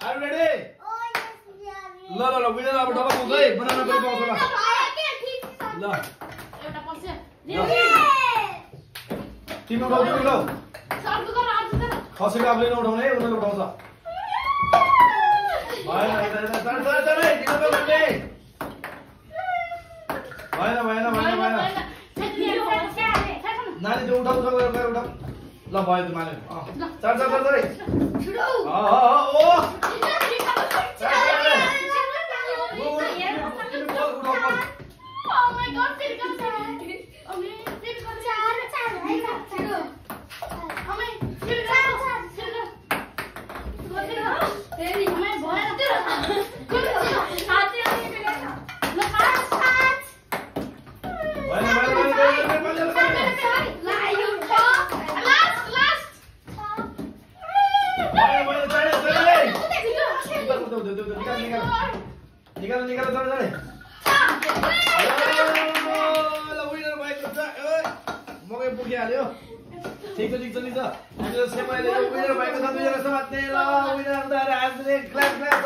Are you ready? ल ल ल विनर अब डबल पुग्छ है बनाउन पनि पाउँछ ल एउटा पर्छ तिमी उठाउ तिमी उठाउ सर्दु गर अर्जु गर खसेको आफूले नउठाउने है उनीहरूले उठाउँछ भएन भएन नानी त्यो उठाउ उठाउ उठाउ ल भयो त माने चार चार चार चार Oh my god, फेरि गर्छ अमे फेरि गर्छ चार चार है छिटो अमे फेरि गर्छ छिटो फेरि अमे भएन त्यो साथी अनि फेरि ल पाँच पाँच भएन ला यो लास्ट लास्ट निकाल निकाल चल चल ल विनर भएको छ मकै पुगिहाल्यो ठिक छ नि त हामीले सेमाले विनर भएको छ दुईजना समात्ने ल विनर द राजले क्ल्याप क्ल्याप